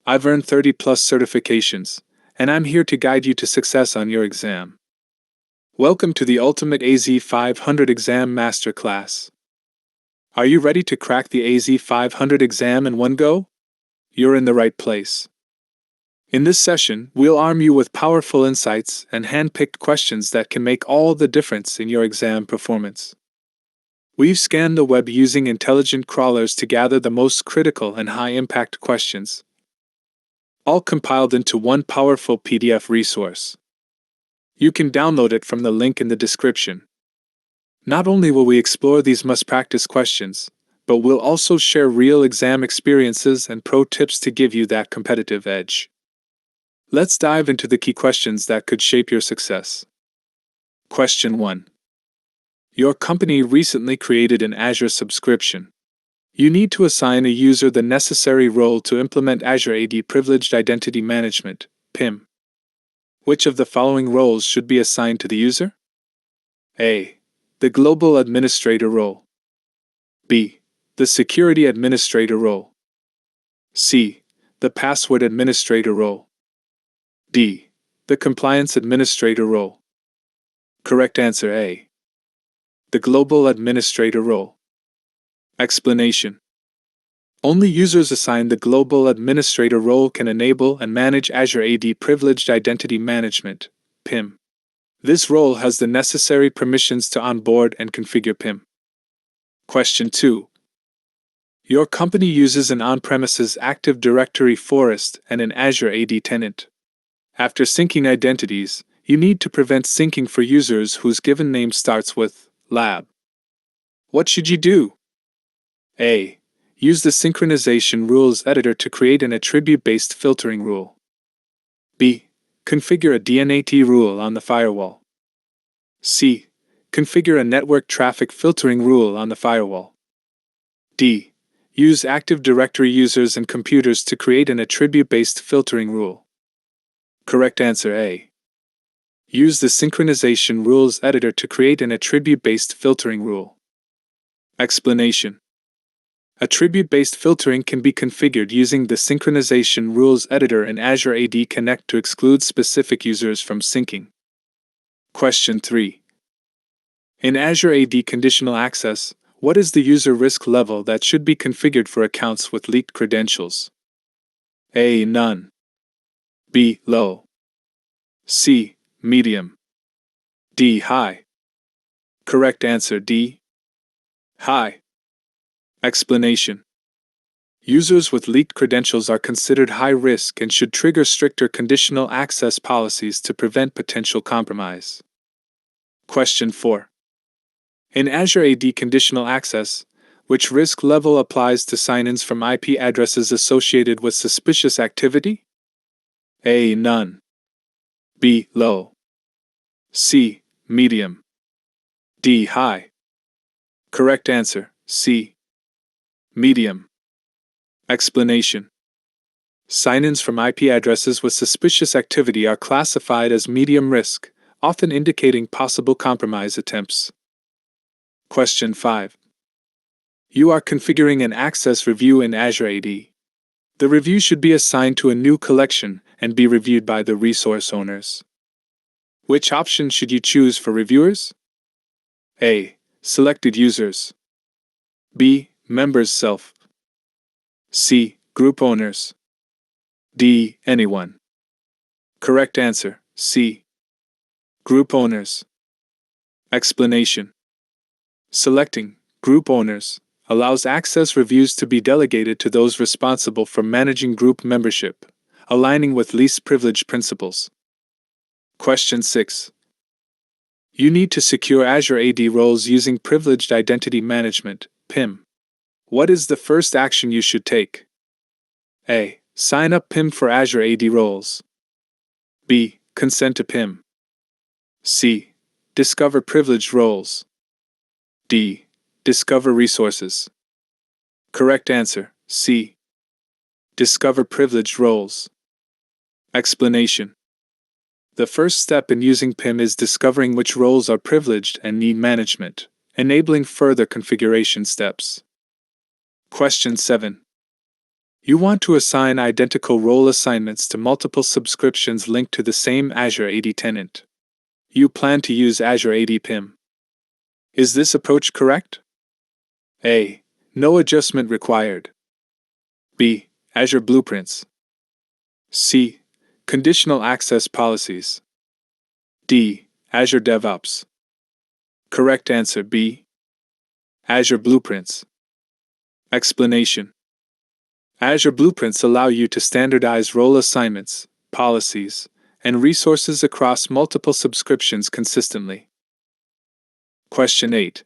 I've earned 30 plus certifications, and I'm here to guide you to success on your exam. Welcome to the Ultimate AZ-500 Exam Masterclass. Are you ready to crack the AZ-500 exam in one go? You're in the right place. In this session, we'll arm you with powerful insights and hand-picked questions that can make all the difference in your exam performance. We've scanned the web using intelligent crawlers to gather the most critical and high-impact questions, all compiled into one powerful PDF resource. You can download it from the link in the description. Not only will we explore these must-practice questions, but we'll also share real exam experiences and pro tips to give you that competitive edge. Let's dive into the key questions that could shape your success. Question 1. Your company recently created an Azure subscription. You need to assign a user the necessary role to implement Azure AD Privileged Identity Management, PIM. Which of the following roles should be assigned to the user? A. The Global Administrator role. B. The Security Administrator role. C. The Password Administrator role. D. The Compliance Administrator role. Correct answer A. The Global Administrator role. Explanation. Only users assigned the Global Administrator role can enable and manage Azure AD Privileged Identity Management, PIM. This role has the necessary permissions to onboard and configure PIM. Question 2. Your company uses an on-premises Active Directory forest and an Azure AD tenant. After syncing identities, you need to prevent syncing for users whose given name starts with lab. What should you do? A. Use the Synchronization Rules editor to create an attribute-based filtering rule. B. Configure a DNAT rule on the firewall. C. Configure a network traffic filtering rule on the firewall. D. Use Active Directory users and computers to create an attribute-based filtering rule. Correct answer A. Use the Synchronization Rules editor to create an attribute-based filtering rule. Explanation. Attribute-based filtering can be configured using the Synchronization Rules editor in Azure AD Connect to exclude specific users from syncing. Question 3. In Azure AD Conditional Access, what is the user risk level that should be configured for accounts with leaked credentials? A. None. B. Low. C. Medium. D. High. Correct answer D. High. Explanation. Users with leaked credentials are considered high risk and should trigger stricter conditional access policies to prevent potential compromise. Question 4. In Azure AD Conditional Access, which risk level applies to sign-ins from IP addresses associated with suspicious activity? A. None. B. Low. C. Medium. D. High. Correct answer C. Medium. Explanation. Sign-ins from IP addresses with suspicious activity are classified as medium risk, often indicating possible compromise attempts. Question 5. You are configuring an access review in Azure AD. The review should be assigned to a new collection and be reviewed by the resource owners. Which option should you choose for reviewers? A. Selected users. B. Members self. C. Group owners. D. Anyone. Correct answer C. Group owners. Explanation. Selecting group owners allows access reviews to be delegated to those responsible for managing group membership, aligning with least privilege principles. Question 6. You need to secure Azure AD roles using Privileged Identity Management, PIM. What is the first action you should take? A. Sign up PIM for Azure AD roles. B. Consent to PIM. C. Discover privileged roles. D. Discover resources. Correct answer C. Discover privileged roles. Explanation. The first step in using PIM is discovering which roles are privileged and need management, enabling further configuration steps. Question 7. You want to assign identical role assignments to multiple subscriptions linked to the same Azure AD tenant. You plan to use Azure AD PIM. Is this approach correct? A. No adjustment required. B. Azure Blueprints. C. Conditional access policies. D. Azure DevOps. Correct answer B. Azure Blueprints. Explanation. Azure Blueprints allow you to standardize role assignments, policies, and resources across multiple subscriptions consistently. Question 8.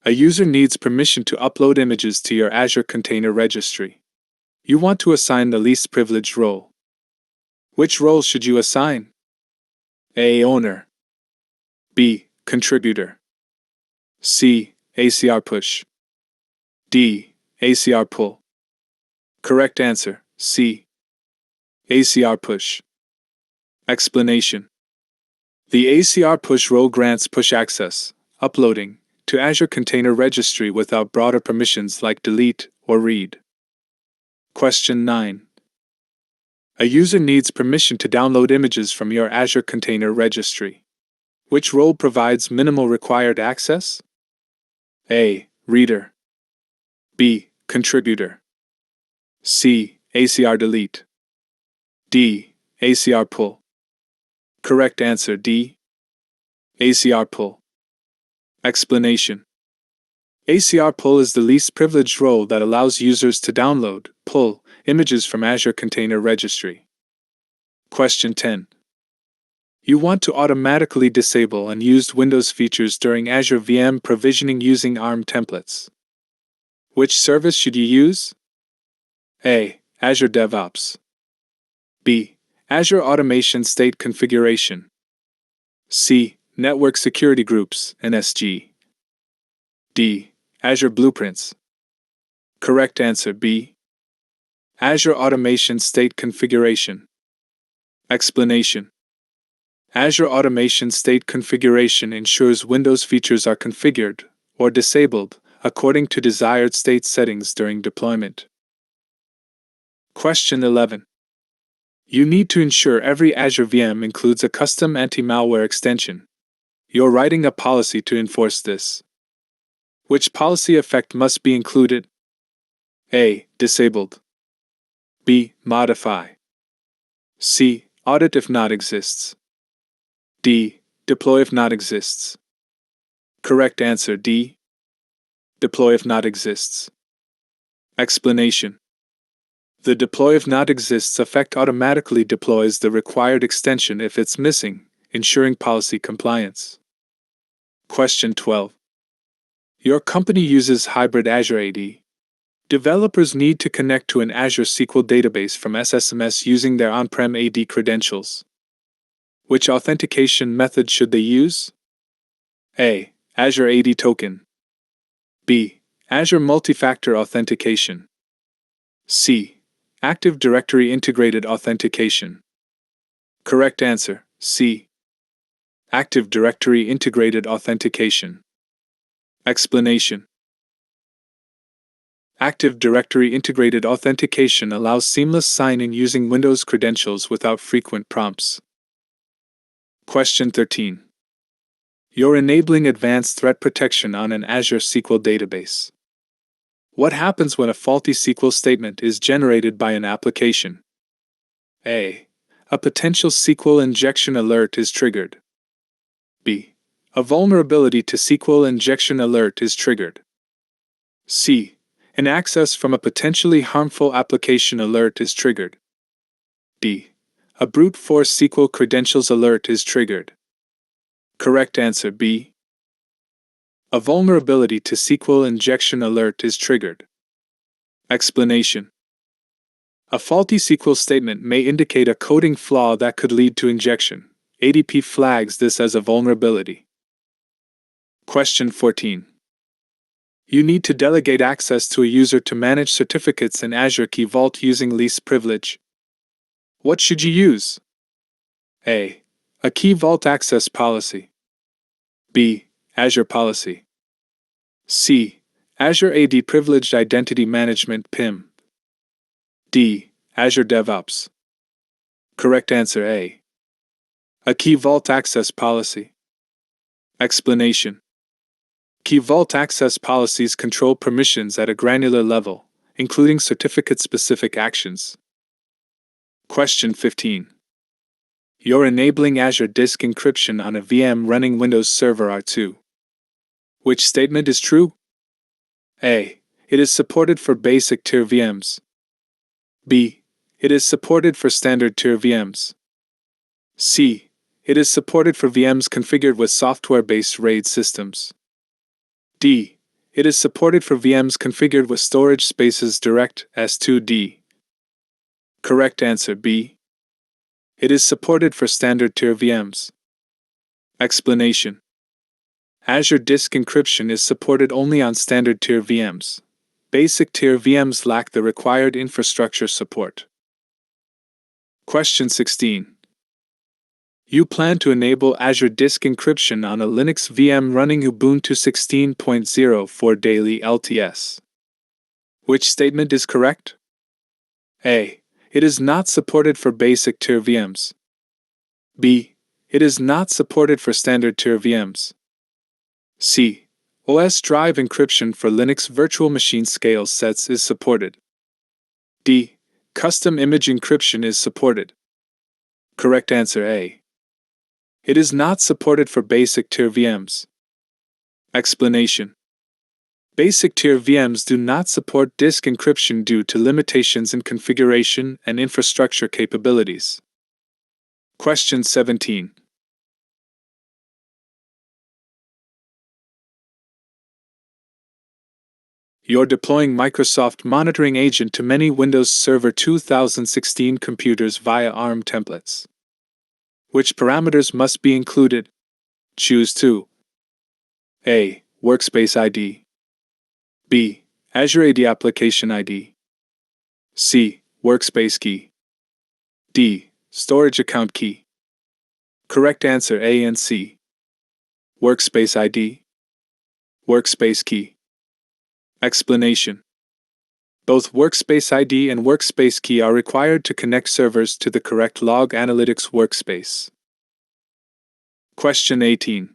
A user needs permission to upload images to your Azure Container Registry. You want to assign the least privileged role. Which role should you assign? A. Owner. B. Contributor. C. ACR Push. D. ACR Pull. Correct answer C. ACR Push. Explanation. The ACR Push role grants push access, uploading, to Azure Container Registry without broader permissions like delete or read. Question 9. A user needs permission to download images from your Azure Container Registry. Which role provides minimal required access? A. Reader. B. Contributor. C. ACR Delete. D. ACR Pull. Correct answer D. ACR Pull. Explanation. ACR Pull is the least privileged role that allows users to download, pull, images from Azure Container Registry. Question 10. You want to automatically disable unused Windows features during Azure VM provisioning using ARM templates. Which service should you use? A. Azure DevOps. B. Azure Automation State Configuration. C. Network Security Groups, NSG. D. Azure Blueprints. Correct answer B. Azure Automation State Configuration. Explanation. Azure Automation State Configuration ensures Windows features are configured or disabled according to desired state settings during deployment. Question 11. You need to ensure every Azure VM includes a custom anti-malware extension. You're writing a policy to enforce this. Which policy effect must be included? A. Disabled. B. Modify. C. Audit if not exists. D. Deploy if not exists. Correct answer D. Deploy if not exists. Explanation. The deploy if not exists effect automatically deploys the required extension if it's missing, ensuring policy compliance. Question 12. Your company uses hybrid Azure AD. Developers need to connect to an Azure SQL database from SSMS using their on-prem AD credentials. Which authentication method should they use? A. Azure AD Token. B. Azure Multi-Factor Authentication. C. Active Directory Integrated Authentication. Correct answer C. Active Directory Integrated Authentication. Explanation. Active Directory Integrated Authentication allows seamless sign-in using Windows credentials without frequent prompts. Question 13. You're enabling advanced threat protection on an Azure SQL database. What happens when a faulty SQL statement is generated by an application? A. A potential SQL injection alert is triggered. B. A vulnerability to SQL injection alert is triggered. C. An access from a potentially harmful application alert is triggered. D. A brute force SQL credentials alert is triggered. Correct answer B. A vulnerability to SQL injection alert is triggered. Explanation. A faulty SQL statement may indicate a coding flaw that could lead to injection. ADP flags this as a vulnerability. Question 14. You need to delegate access to a user to manage certificates in Azure Key Vault using least privilege. What should you use? A. A Key Vault access policy. B. Azure policy. C. Azure AD Privileged Identity Management (PIM). D. Azure DevOps. Correct answer A. A Key Vault Access Policy. Explanation. Key Vault access policies control permissions at a granular level, including certificate-specific actions. Question 15. You're enabling Azure Disk Encryption on a VM running Windows Server R2. Which statement is true? A. It is supported for basic tier VMs. B. It is supported for standard tier VMs. C. It is supported for VMs configured with software-based RAID systems. D. It is supported for VMs configured with storage spaces direct S2D. Correct answer B. It is supported for standard tier VMs. Explanation. Azure Disk Encryption is supported only on standard tier VMs. Basic tier VMs lack the required infrastructure support. Question 16. You plan to enable Azure Disk Encryption on a Linux VM running Ubuntu 16.0 for daily LTS. Which statement is correct? A. It is not supported for basic tier VMs. B. It is not supported for standard tier VMs. C. OS drive encryption for Linux virtual machine scale sets is supported. D. Custom image encryption is supported. Correct answer A. It is not supported for basic tier VMs. Explanation. Basic tier VMs do not support disk encryption due to limitations in configuration and infrastructure capabilities. Question 17. You're deploying Microsoft Monitoring Agent to many Windows Server 2016 computers via ARM templates. Which parameters must be included? Choose 2. A. Workspace ID. B. Azure AD Application ID. C. Workspace key. D. Storage account key. Correct answer A and C. Workspace ID. Workspace key. Explanation. Both Workspace ID and Workspace key are required to connect servers to the correct log analytics workspace. Question 18.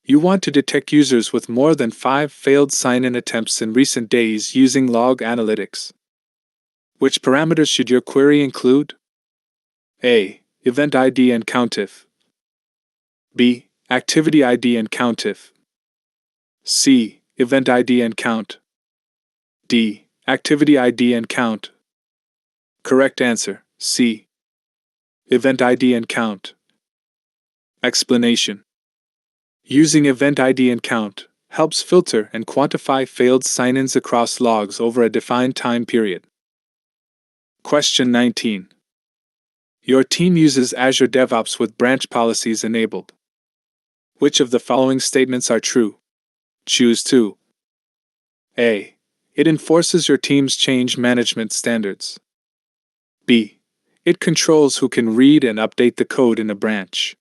You want to detect users with more than 5 failed sign-in attempts in recent days using log analytics. Which parameters should your query include? A. Event ID and COUNTIF. B. Activity ID and COUNTIF. C. Event ID and count. D. Activity ID and count. Correct answer, C. Event ID and count. Explanation. Using event ID and count helps filter and quantify failed sign-ins across logs over a defined time period. Question 19. Your team uses Azure DevOps with branch policies enabled. Which of the following statements are true? Choose 2. A. It enforces your team's change management standards. B. It controls who can read and update the code in a branch.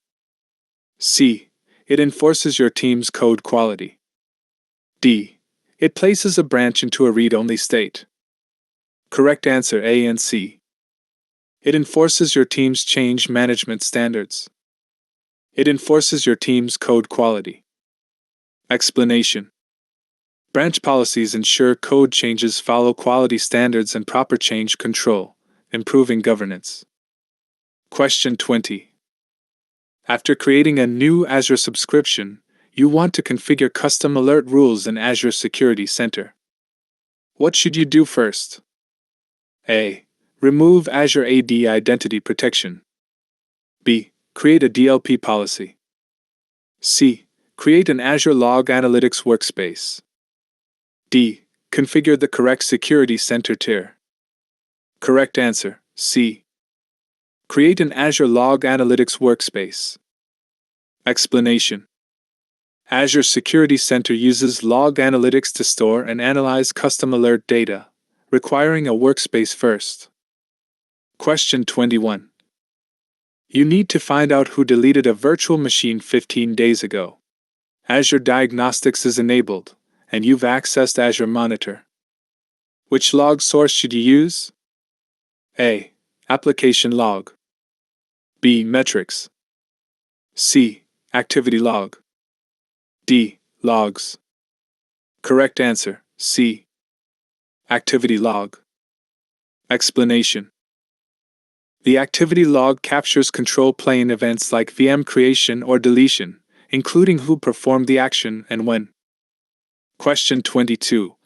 C. It enforces your team's code quality. D. It places a branch into a read-only state. Correct answer A and C. It enforces your team's change management standards. It enforces your team's code quality. Explanation. Branch policies ensure code changes follow quality standards and proper change control, improving governance. Question 20. After creating a new Azure subscription, you want to configure custom alert rules in Azure Security Center. What should you do first? A. Remove Azure AD Identity Protection. B. Create a DLP policy. C. Create an Azure Log Analytics workspace. D. Configure the correct Security Center tier. Correct answer, C. Create an Azure Log Analytics workspace. Explanation. Azure Security Center uses log analytics to store and analyze custom alert data, requiring a workspace first. Question 21. You need to find out who deleted a virtual machine 15 days ago. Azure Diagnostics is enabled, and you've accessed Azure Monitor. Which log source should you use? A. Application log. B. Metrics. C. Activity log. D. Logs. Correct answer, C. Activity log. Explanation. The activity log captures control plane events like VM creation or deletion, including who performed the action and when. Question 22.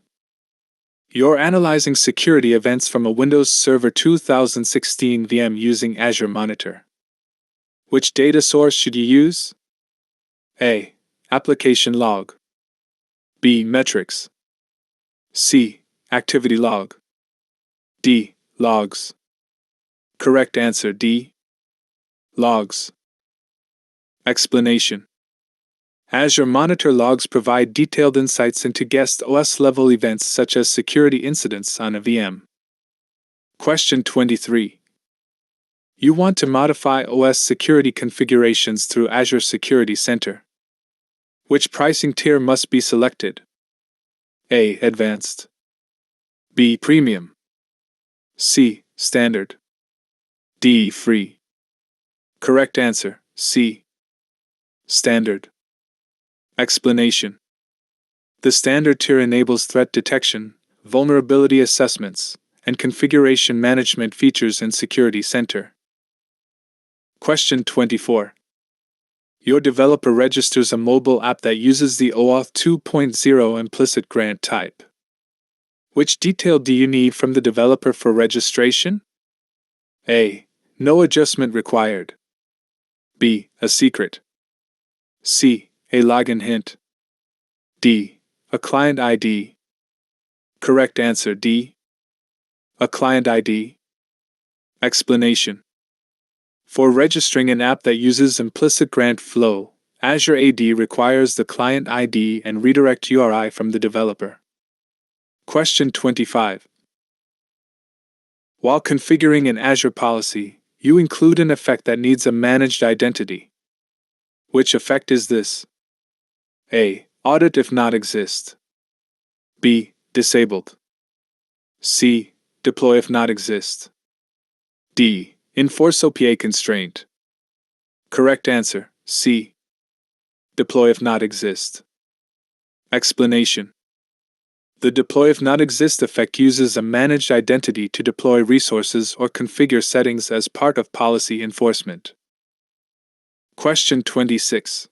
You're analyzing security events from a Windows Server 2016 VM using Azure Monitor. Which data source should you use? A. Application log. B. Metrics. C. Activity log. D. Logs. Correct answer, D. Logs. Explanation. Azure Monitor logs provide detailed insights into guest OS-level events such as security incidents on a VM. Question 23. You want to modify OS security configurations through Azure Security Center. Which pricing tier must be selected? A. Advanced. B. Premium. C. Standard. D. Free. Correct answer, C. Standard. Explanation. The standard tier enables threat detection, vulnerability assessments, and configuration management features in Security Center. Question 24. Your developer registers a mobile app that uses the OAuth 2.0 implicit grant type. Which detail do you need from the developer for registration? A. No adjustment required. B. A secret. C. A login hint. D. A client ID. Correct answer, D. A client ID. Explanation. For registering an app that uses implicit grant flow, Azure AD requires the client ID and redirect URI from the developer. Question 25. While configuring an Azure policy, you include an effect that needs a managed identity. Which effect is this? A. Audit if not exist. B. Disabled. C. Deploy if not exist. D. Enforce OPA constraint. Correct answer, C. Deploy if not exist. Explanation. The deploy if not exist effect uses a managed identity to deploy resources or configure settings as part of policy enforcement. Question 26.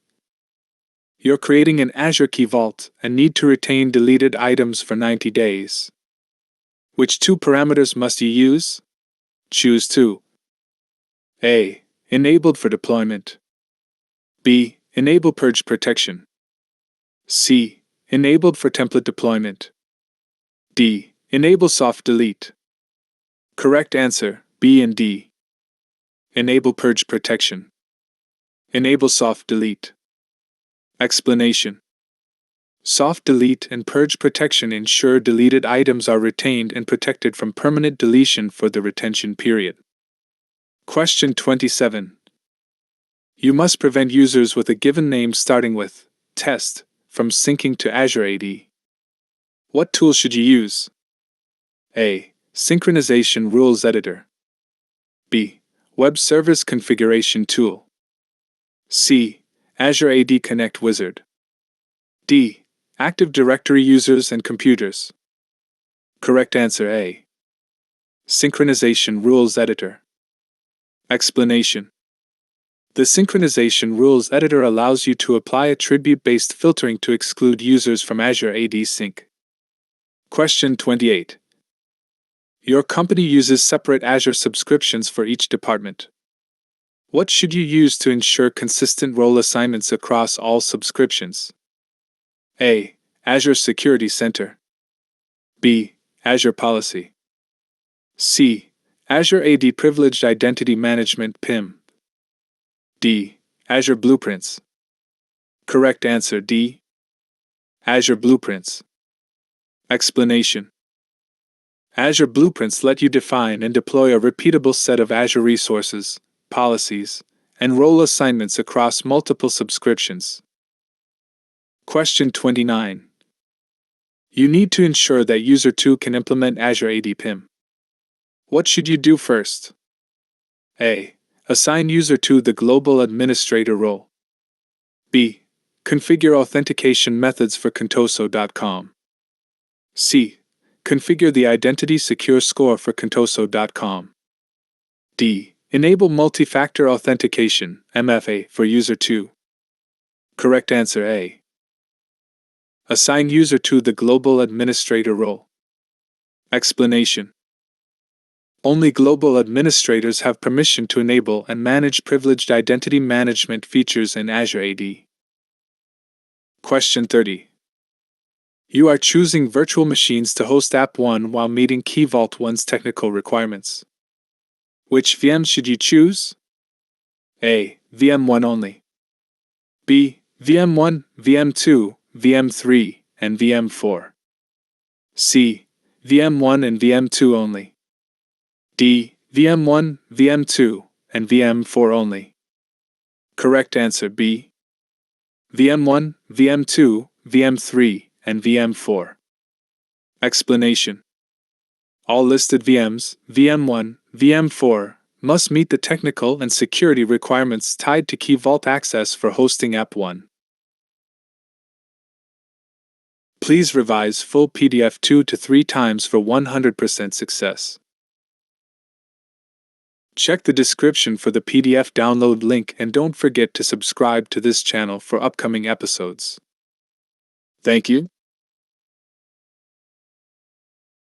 You're creating an Azure Key Vault and need to retain deleted items for 90 days. Which two parameters must you use? Choose two. A. Enabled for deployment. B. Enable purge protection. C. Enabled for template deployment. D. Enable soft delete. Correct answer, B and D. Enable purge protection. Enable soft delete. Explanation. Soft delete and purge protection ensure deleted items are retained and protected from permanent deletion for the retention period. Question 27. You must prevent users with a given name starting with test from syncing to Azure AD. What tool should you use? A. Synchronization Rules Editor. B. Web Service Configuration Tool. C. Azure AD Connect Wizard. D. Active Directory Users and Computers. Correct answer, A. Synchronization Rules Editor. Explanation. The Synchronization Rules Editor allows you to apply attribute-based filtering to exclude users from Azure AD Sync. Question 28. Your company uses separate Azure subscriptions for each department. What should you use to ensure consistent role assignments across all subscriptions? A. Azure Security Center. B. Azure Policy. C. Azure AD Privileged Identity Management PIM. D. Azure Blueprints. Correct answer, D. Azure Blueprints. Explanation. Azure Blueprints let you define and deploy a repeatable set of Azure resources, policies, and role assignments across multiple subscriptions. Question 29. You need to ensure that User 2 can implement Azure AD PIM. What should you do first? A. Assign User 2 the Global Administrator role. B. Configure authentication methods for Contoso.com. C. Configure the Identity Secure Score for Contoso.com. D. Enable multi-factor authentication (MFA) for User 2. Correct answer A. Assign User 2 the Global Administrator role. Explanation. Only global administrators have permission to enable and manage privileged identity management features in Azure AD. Question 30. You are choosing virtual machines to host App 1 while meeting Key Vault 1's technical requirements. Which VM should you choose? A. VM1 only. B. VM1, VM2, VM3, and VM4. C. VM1 and VM2 only. D. VM1, VM2, and VM4 only. Correct answer B. VM1, VM2, VM3, and VM4. Explanation. All listed VMs, VM1, VM4, must meet the technical and security requirements tied to Key Vault access for hosting App 1. Please revise full PDF 2 to 3 times for 100% success. Check the description for the PDF download link and don't forget to subscribe to this channel for upcoming episodes. Thank you.